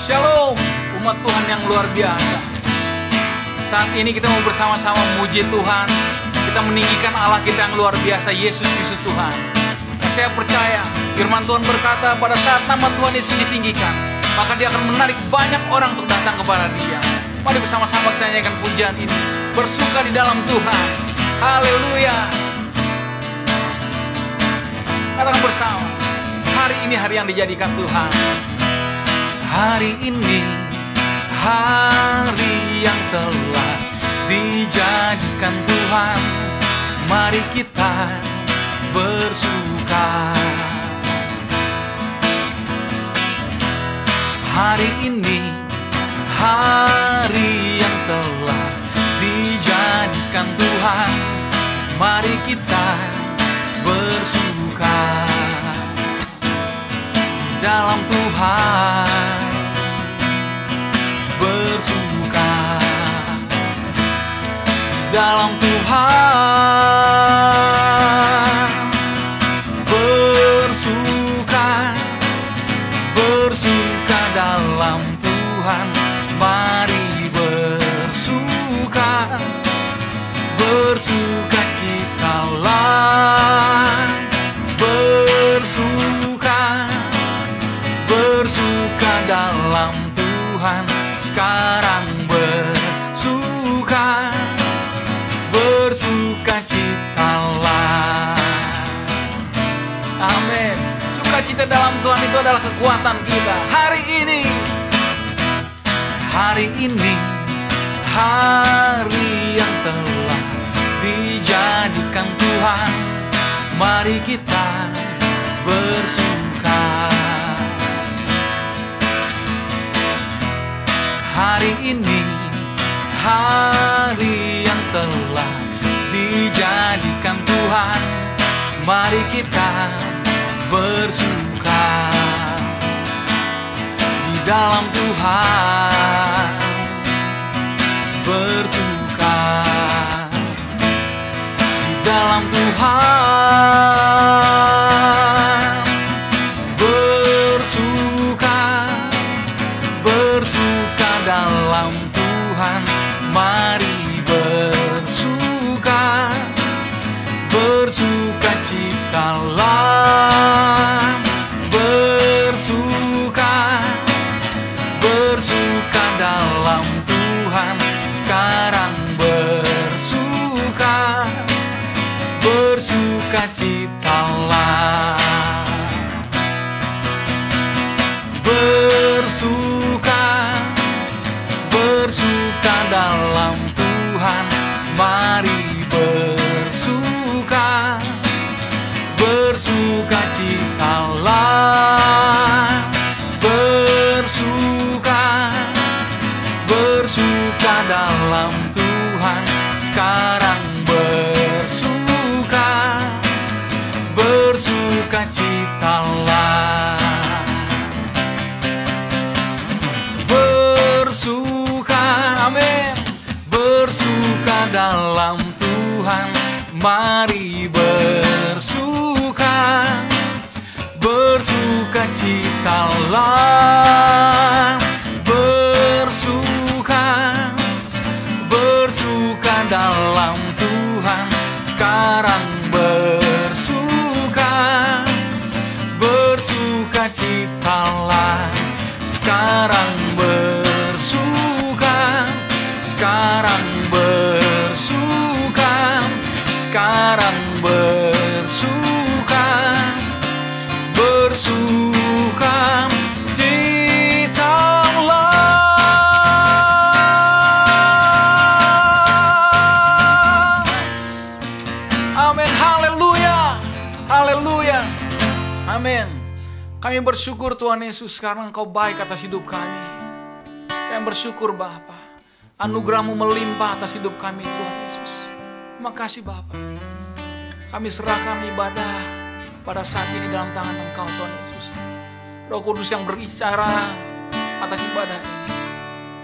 Shalom, umat Tuhan yang luar biasa. Saat ini kita mau bersama-sama memuji Tuhan. Kita meninggikan Allah kita yang luar biasa, Yesus Kristus Tuhan. Dan saya percaya firman Tuhan berkata, pada saat nama Tuhan Yesus ditinggikan, maka Dia akan menarik banyak orang untuk datang kepada Dia. Mari bersama-sama kita nyanyikan pujian ini, bersuka di dalam Tuhan. Haleluya. Katakan bersama, hari ini hari yang dijadikan Tuhan. Hari ini hari yang telah dijadikan Tuhan. Mari kita bersuka. Hari ini hari yang telah dijadikan Tuhan. Mari kita bersuka di dalam Tuhan. Bersuka di dalam Tuhan. Bersuka, bersuka dalam Tuhan. Mari bersuka, bersuka citalah. Bersuka, bersuka dalam Tuhan. Sekarang bersuka, bersuka citalah. Amin. Sukacita dalam Tuhan itu adalah kekuatan kita. Hari ini hari yang telah dijadikan Tuhan. Mari kita bersuka. Hari ini hari yang telah dijadikan Tuhan. Mari kita bersuka di dalam Tuhan. Bersuka di dalam Tuhan. Bersuka, bersuka dalam Tuhan. Mari bersuka, bersuka citalah. Bersuka, bersuka dalam Tuhan. Sekarang bersuka, bersuka citalah. Bersuka, bersuka dalam Tuhan. Mari bersuka, bersuka citalah. Bersuka, bersuka dalam Tuhan. Sekarang bersuka, bersuka citalah. Bersuka, amin. Bersuka dalam Tuhan. Mari bersuka, bersuka citalah. Bersuka, bersuka dalam Tuhan. Sekarang bersuka, bersuka citalah. Sekarang bersuka, sekarang bersuka, sekarang bersuka, bersuka citalah. Amin, haleluya, haleluya, amin. Kami bersyukur Tuhan Yesus, karena Engkau baik atas hidup kami. Kami bersyukur Bapa, anugerah-Mu melimpah atas hidup kami Tuhan Yesus. Terima kasih Bapa. Kami serahkan ibadah pada saat ini dalam tangan Engkau Tuhan Yesus. Roh Kudus yang berbicara atas ibadah ini.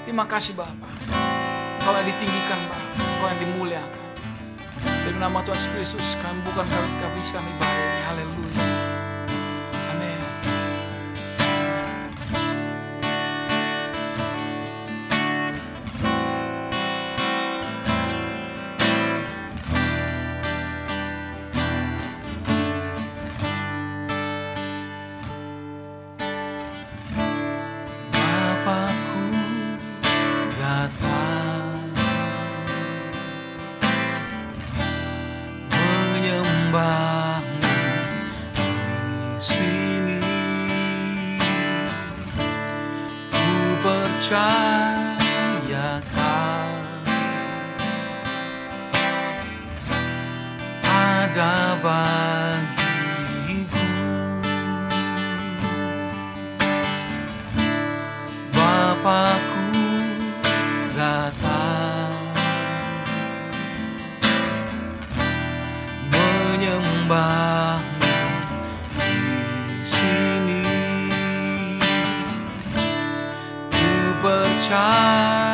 Terima kasih Bapa. Engkau yang ditinggikan Bapa, Engkau yang dimuliakan. Demi nama Tuhan Yesus Kristus, kami bukan kami ibadah ini. Haleluya. Amin. percayakan ada bagiku. Bapakku datang menyembahmu di sini. Ku percayakan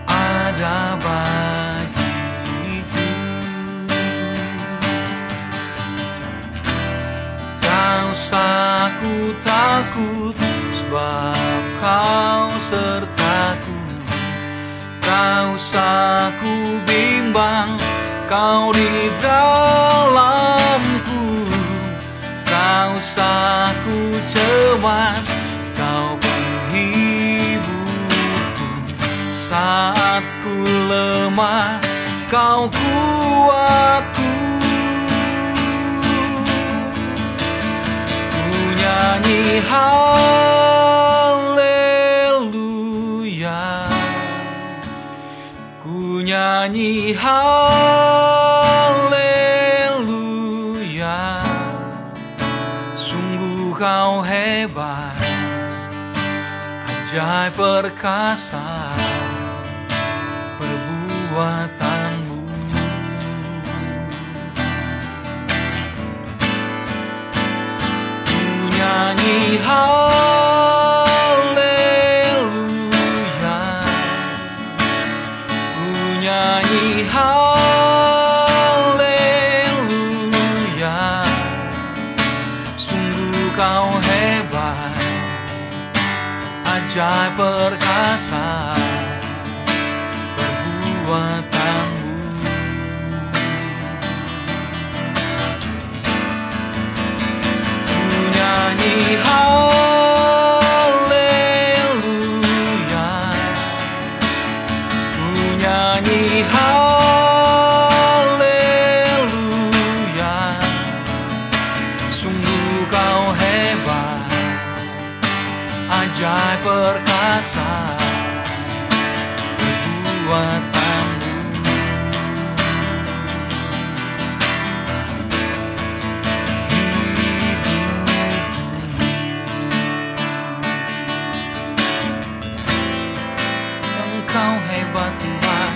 ada bagiku. Tak usah ku takut, sebab Kau sertaku. Tak usah ku bimbang, Kau di dalamku. Tak usah ku cemas, Kau penghiburku. Saat ku lemah, Kau kuatku. Ku nyanyi haleluya, ku nyanyi haleluya. Sungguh Kau hebat, ajaib perkasa perbuatanmu. Ku nyanyi haleluya, ku nyanyi haleluya. Sungguh Kau hebat, ajaib perkasa perbuatanmu. Ku nyanyi haleluya, ku nyanyi haleluya. Sungguh Kau hebat, ajaib perkasa perbuatanmu. Engkau hebat Tuhan,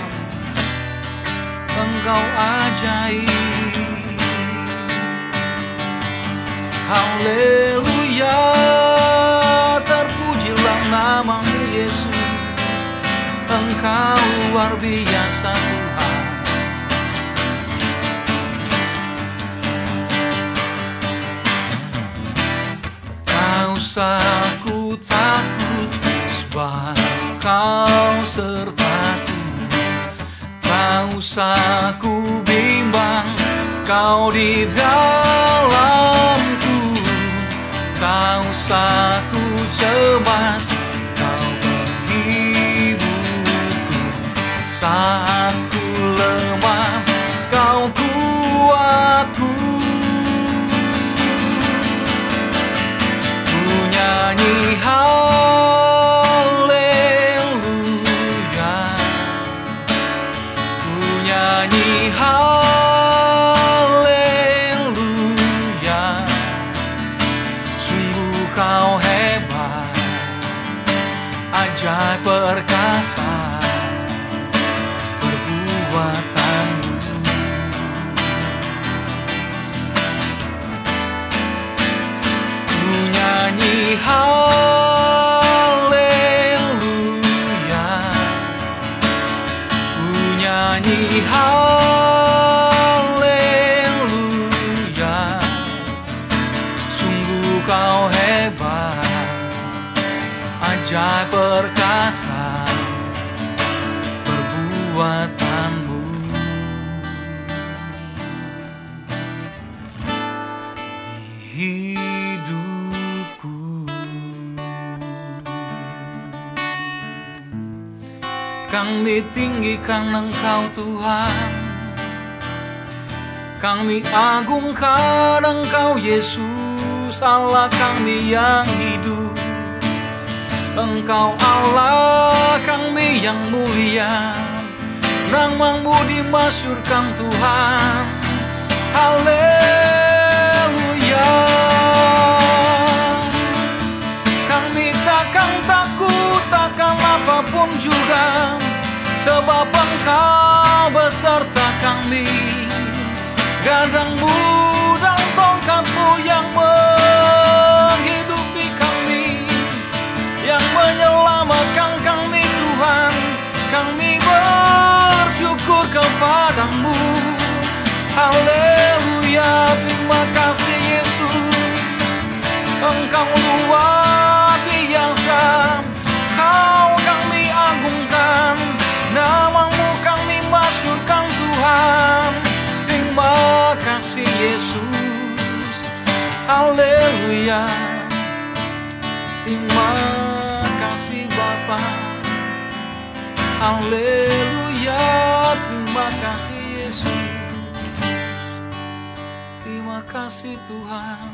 Engkau ajaib. Haleluya, terpujilah nama-Mu Yesus. Engkau luar biasa Tuhan. Tak usah ku takut, sebab Kau sertaku. Tak usah ku bimbang, Kau di dalamku. Tak usah ku cemas, Kau penghiburku. Saat ku lemah, Kau kuatku. Ku nyanyi haleluya, ku nyanyi haleluya. Sungguh Kau hebat, ajaib perkasa perbuatanmu. Ku nyanyi haleluya, ku nyanyi haleluya. Sungguh Kau hebat, ajaib perkasa perbuatanmu. Di hidupku kami tinggikan Engkau Tuhan, kami agungkan Engkau Yesus. Yesus Allah kami yang hidup. Engkau Allah kami yang mulia, nama-Mu dimasyhurkan Tuhan. Haleluya. Kami takkan takut akan apapun juga, sebab Engkau beserta kami. Gadang-Mu dan tongkat-Mu yang menghidupi kami, yang menyelamatkan kami Tuhan. Kami bersyukur kepada-Mu. Haleluya, terima kasih Yesus. Engkau luar biasa, Kau kami agungkan, nama-Mu kami masyhurkan Tuhan. Terima kasih Yesus. Haleluya. Terima kasih Bapa. Haleluya. Terima kasih Yesus. Terima kasih Tuhan.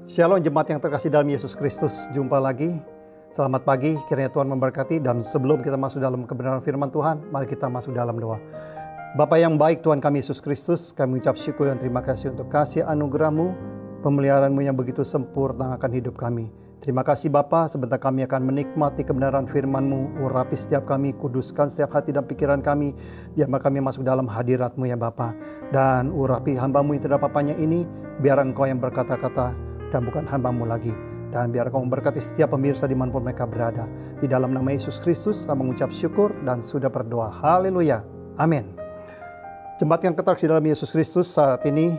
Shalom jemaat yang terkasih dalam Yesus Kristus. Jumpa lagi. Selamat pagi, kiranya Tuhan memberkati. Dan sebelum kita masuk dalam kebenaran firman Tuhan, mari kita masuk dalam doa. Bapa yang baik, Tuhan kami Yesus Kristus, kami ucap syukur dan terima kasih untuk kasih anugerah-Mu, pemeliharaan-Mu yang begitu sempurna akan hidup kami. Terima kasih Bapa, sebentar kami akan menikmati kebenaran firman-Mu. Urapi setiap kami, kuduskan setiap hati dan pikiran kami, biar kami masuk dalam hadirat-Mu ya Bapa. Dan urapi hamba-Mu yang tidak apa-apanya ini, biar Engkau yang berkata-kata dan bukan hamba-Mu lagi. Dan biar Kau memberkati setiap pemirsa dimanapun mereka berada. Di dalam nama Yesus Kristus, kami mengucap syukur dan sudah berdoa. Haleluya. Amin. Jemaat yang terkasih dalam Yesus Kristus, saat ini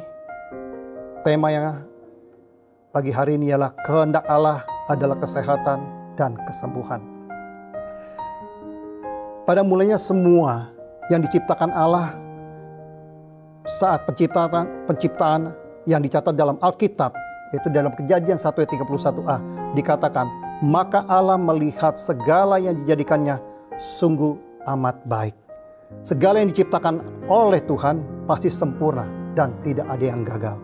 tema yang pagi hari ini ialah kehendak Allah adalah kesehatan dan kesembuhan. Pada mulanya semua yang diciptakan Allah saat penciptaan yang dicatat dalam Alkitab, yaitu dalam Kejadian 1 ayat 31a, dikatakan, maka Allah melihat segala yang dijadikannya sungguh amat baik. Segala yang diciptakan oleh Tuhan pasti sempurna dan tidak ada yang gagal.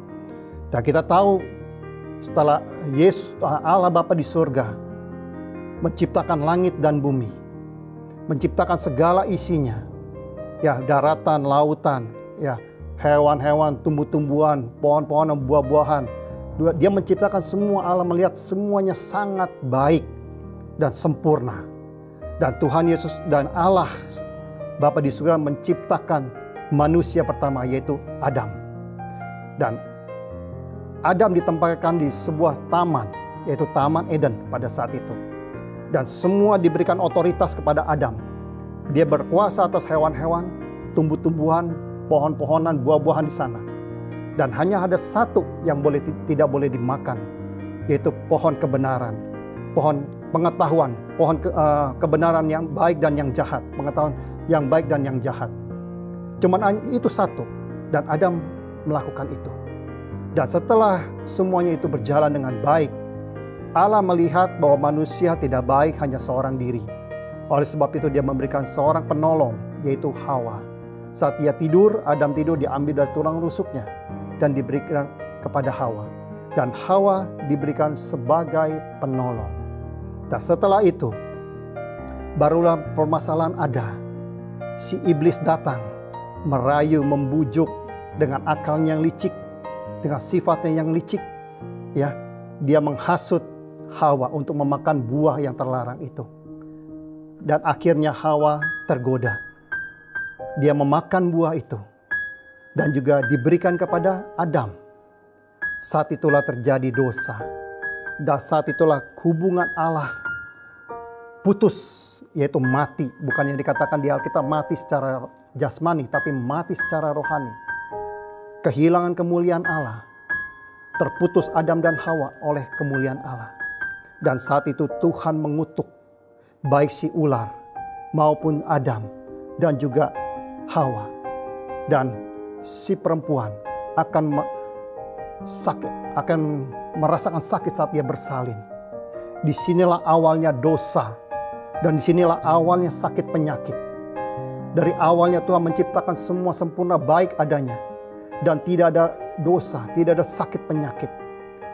Dan kita tahu setelah Yesus Allah Bapa di surga menciptakan langit dan bumi, menciptakan segala isinya, ya daratan, lautan, ya hewan-hewan, tumbuh-tumbuhan, pohon-pohon dan buah-buahan. Dia menciptakan semua, Allah melihat semuanya sangat baik dan sempurna. Dan Tuhan Yesus dan Allah Bapa di surga menciptakan manusia pertama, yaitu Adam. Dan Adam ditempatkan di sebuah taman, yaitu Taman Eden pada saat itu. Dan semua diberikan otoritas kepada Adam. Dia berkuasa atas hewan-hewan, tumbuh-tumbuhan, pohon-pohonan, buah-buahan di sana. Dan hanya ada satu yang tidak boleh dimakan, yaitu pohon kebenaran, pohon pengetahuan, pohon kebenaran yang baik dan yang jahat, pengetahuan yang baik dan yang jahat. Cuman itu satu, dan Adam melakukan itu. Dan setelah semuanya itu berjalan dengan baik, Allah melihat bahwa manusia tidak baik hanya seorang diri. Oleh sebab itu dia memberikan seorang penolong, yaitu Hawa. Saat dia tidur, Adam tidur, diambil dari tulang rusuknya dan diberikan kepada Hawa. Dan Hawa diberikan sebagai penolong. Dan setelah itu, barulah permasalahan ada. Si iblis datang, merayu, membujuk dengan akalnya yang licik, dengan sifatnya yang licik. Ya, dia menghasut Hawa untuk memakan buah yang terlarang itu. Dan akhirnya Hawa tergoda. Dia memakan buah itu. Dan juga diberikan kepada Adam. Saat itulah terjadi dosa. Dan saat itulah hubungan Allah putus, yaitu mati. Bukan yang dikatakan di Alkitab mati secara jasmani, tapi mati secara rohani. Kehilangan kemuliaan Allah. Terputus Adam dan Hawa oleh kemuliaan Allah. Dan saat itu Tuhan mengutuk baik si ular maupun Adam dan juga Hawa. Dan si perempuan akan merasakan sakit saat dia bersalin. Disinilah awalnya dosa. Dan disinilah awalnya sakit penyakit. Dari awalnya Tuhan menciptakan semua sempurna baik adanya. Dan tidak ada dosa, tidak ada sakit penyakit.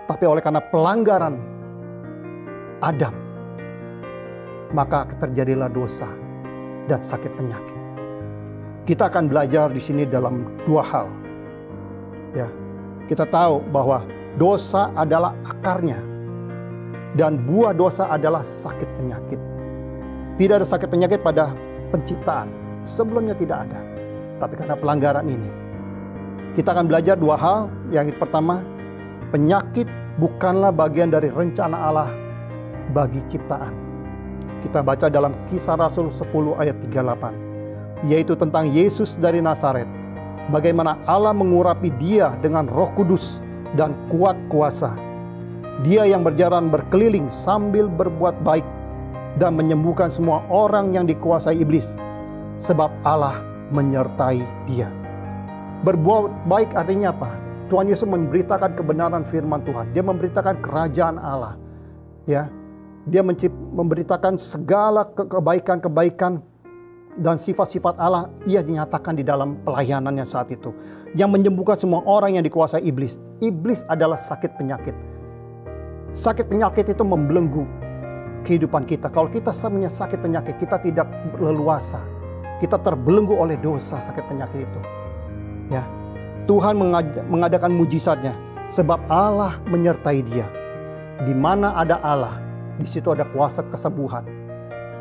Tapi oleh karena pelanggaran Adam, maka terjadilah dosa dan sakit penyakit. Kita akan belajar di sini dalam dua hal. Ya, kita tahu bahwa dosa adalah akarnya dan buah dosa adalah sakit penyakit. Tidak ada sakit penyakit pada penciptaan, sebelumnya tidak ada. Tapi karena pelanggaran ini, kita akan belajar dua hal. Yang pertama, penyakit bukanlah bagian dari rencana Allah bagi ciptaan. Kita baca dalam Kisah Rasul 10 ayat 38, yaitu tentang Yesus dari Nazaret. Bagaimana Allah mengurapi dia dengan Roh Kudus dan kuat kuasa. Dia yang berjalan berkeliling sambil berbuat baik dan menyembuhkan semua orang yang dikuasai iblis, sebab Allah menyertai dia. Berbuat baik artinya apa? Tuhan Yesus memberitakan kebenaran firman Tuhan. Dia memberitakan kerajaan Allah. Ya, dia memberitakan segala kebaikan-kebaikan dan sifat-sifat Allah. Ia dinyatakan di dalam pelayanannya saat itu, yang menyembuhkan semua orang yang dikuasai iblis. Iblis adalah sakit penyakit. Sakit penyakit itu membelenggu kehidupan kita. Kalau kita punya sakit penyakit, kita tidak leluasa. Kita terbelenggu oleh dosa sakit penyakit itu. Ya, Tuhan mengadakan mujizatnya sebab Allah menyertai dia. Di mana ada Allah, di situ ada kuasa kesembuhan,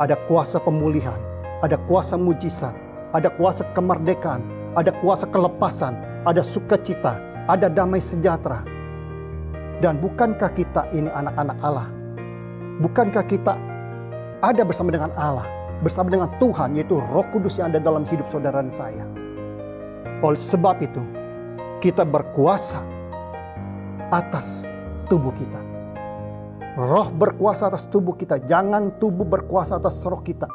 ada kuasa pemulihan, ada kuasa mujizat, ada kuasa kemerdekaan, ada kuasa kelepasan, ada sukacita, ada damai sejahtera. Dan bukankah kita ini anak-anak Allah? Bukankah kita ada bersama dengan Allah, bersama dengan Tuhan, yaitu Roh Kudus yang ada dalam hidup saudara dan saya? Oleh sebab itu, kita berkuasa atas tubuh kita. Roh berkuasa atas tubuh kita. Jangan tubuh berkuasa atas roh kita.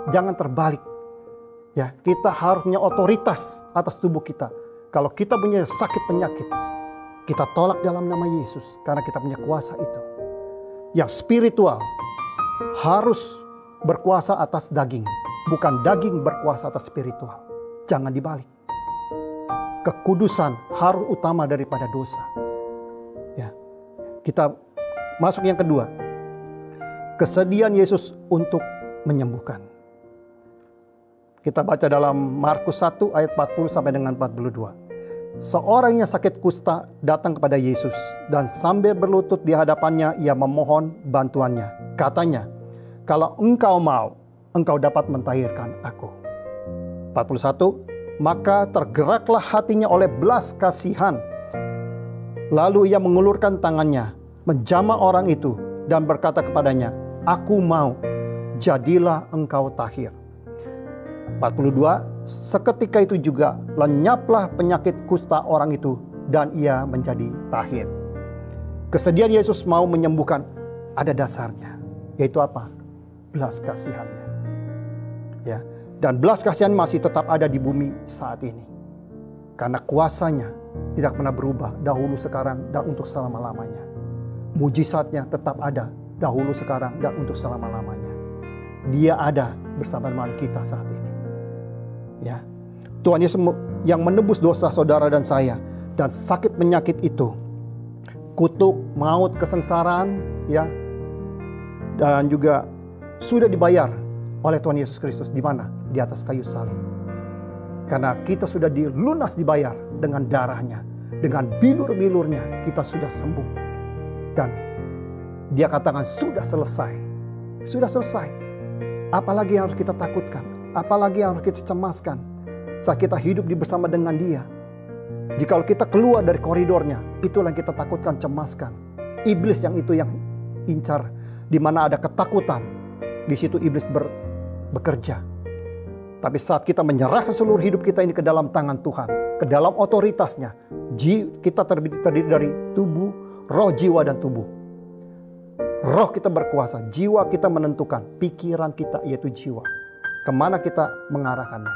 Jangan terbalik. Ya, kita harus punya otoritas atas tubuh kita. Kalau kita punya sakit penyakit, kita tolak dalam nama Yesus karena kita punya kuasa itu. Yang spiritual harus berkuasa atas daging, bukan daging berkuasa atas spiritual. Jangan dibalik. Kekudusan harus utama daripada dosa. Ya. Kita masuk yang kedua. Kesediaan Yesus untuk menyembuhkan. Kita baca dalam Markus 1 ayat 40 sampai dengan 42. Seorang yang sakit kusta datang kepada Yesus dan sambil berlutut di hadapannya ia memohon bantuannya. Katanya, "Kalau engkau mau, engkau dapat mentahirkan aku." 41. Maka tergeraklah hatinya oleh belas kasihan. Lalu ia mengulurkan tangannya, menjamah orang itu dan berkata kepadanya, "Aku mau, jadilah engkau tahir." 42. Seketika itu juga lenyaplah penyakit kusta orang itu dan ia menjadi tahir. Kesediaan Yesus mau menyembuhkan ada dasarnya, yaitu apa? Belas kasihannya. Ya. Dan belas kasihan masih tetap ada di bumi saat ini. Karena kuasanya tidak pernah berubah dahulu, sekarang, dan untuk selama-lamanya. Mujizatnya tetap ada dahulu, sekarang, dan untuk selama-lamanya. Dia ada bersama dengan kita saat ini. Ya, Tuhan Yesus yang menebus dosa saudara dan saya. Dan sakit penyakit itu, kutuk, maut, kesengsaraan, ya, dan juga sudah dibayar oleh Tuhan Yesus Kristus. Di mana? Di atas kayu salib. Karena kita sudah dilunas dibayar dengan darahnya. Dengan bilur-bilurnya kita sudah sembuh. Dan dia katakan sudah selesai. Sudah selesai. Apalagi yang harus kita takutkan? Apalagi yang harus kita cemaskan? Saat kita hidup bersama dengan dia. Jika kita keluar dari koridornya, itulah yang kita takutkan, cemaskan. Iblis yang itu yang incar. Di mana ada ketakutan, di situ iblis bekerja. Tapi saat kita menyerahkan seluruh hidup kita ini ke dalam tangan Tuhan, ke dalam otoritasnya, kita terdiri dari tubuh, roh, jiwa, dan tubuh. Roh kita berkuasa, jiwa kita menentukan, pikiran kita yaitu jiwa. Kemana kita mengarahkannya?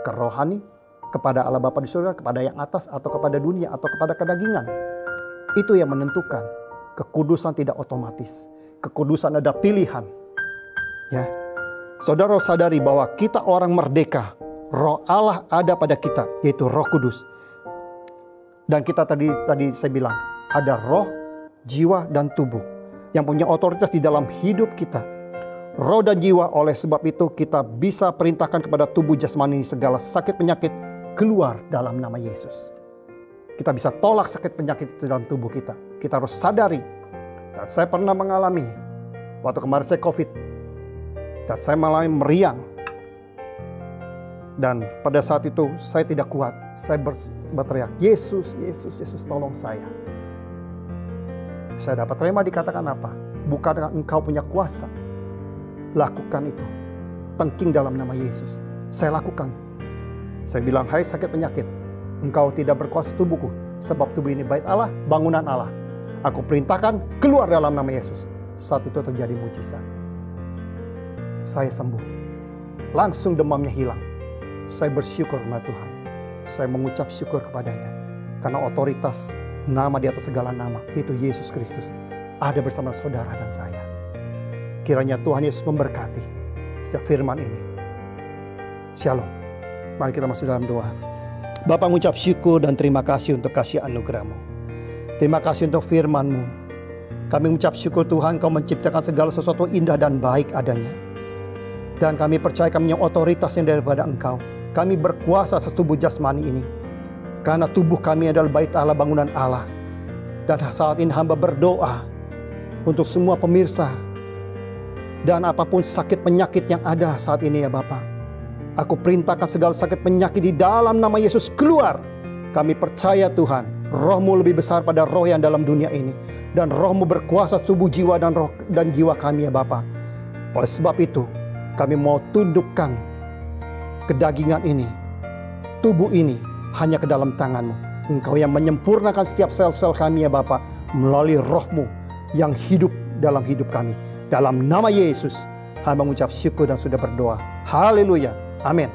Ke rohani, kepada Allah Bapa di surga, kepada yang atas, atau kepada dunia, atau kepada kedagingan. Itu yang menentukan. Kekudusan tidak otomatis. Kekudusan ada pilihan. Ya. Saudara sadari bahwa kita orang merdeka. Roh Allah ada pada kita, yaitu Roh Kudus. Dan kita tadi saya bilang, ada roh, jiwa, dan tubuh yang punya otoritas di dalam hidup kita. Roh dan jiwa, oleh sebab itu kita bisa perintahkan kepada tubuh jasmani segala sakit penyakit keluar dalam nama Yesus. Kita bisa tolak sakit penyakit itu dalam tubuh kita. Kita harus sadari. Dan saya pernah mengalami, waktu kemarin saya COVID, dan saya malah meriang. Dan pada saat itu saya tidak kuat. Saya berteriak, Yesus, Yesus, Yesus, tolong saya. Saya dapat terima dikatakan apa? Bukankah engkau punya kuasa? Lakukan itu. Tengking dalam nama Yesus. Saya lakukan. Saya bilang, hai sakit penyakit, engkau tidak berkuasa tubuhku. Sebab tubuh ini bait Allah, bangunan Allah. Aku perintahkan keluar dalam nama Yesus. Saat itu terjadi mujizat. Saya sembuh. Langsung demamnya hilang. Saya bersyukur kepada Tuhan. Saya mengucap syukur kepadanya. Karena otoritas nama di atas segala nama, yaitu Yesus Kristus, ada bersama saudara dan saya. Kiranya Tuhan Yesus memberkati setiap firman ini. Shalom. Mari kita masuk dalam doa. Bapa, mengucap syukur dan terima kasih untuk kasih anugerah-Mu. Terima kasih untuk firman-Mu. Kami mengucap syukur Tuhan, Kau menciptakan segala sesuatu indah dan baik adanya. Dan kami percaya kami punya otoritas yang daripada Engkau. Kami berkuasa atas tubuh jasmani ini. Karena tubuh kami adalah bait Allah, bangunan Allah. Dan saat ini hamba berdoa untuk semua pemirsa. Dan apapun sakit penyakit yang ada saat ini ya Bapa. Aku perintahkan segala sakit penyakit di dalam nama Yesus keluar. Kami percaya Tuhan, Roh-Mu lebih besar pada roh yang dalam dunia ini. Dan Roh-Mu berkuasa tubuh jiwa dan jiwa kami ya Bapa. Oleh sebab itu, kami mau tundukkan kedagingan ini, tubuh ini hanya ke dalam tangan-Mu. Engkau yang menyempurnakan setiap sel-sel kami ya Bapa, melalui Roh-Mu yang hidup dalam hidup kami. Dalam nama Yesus, hamba mengucap syukur dan sudah berdoa. Haleluya. Amin.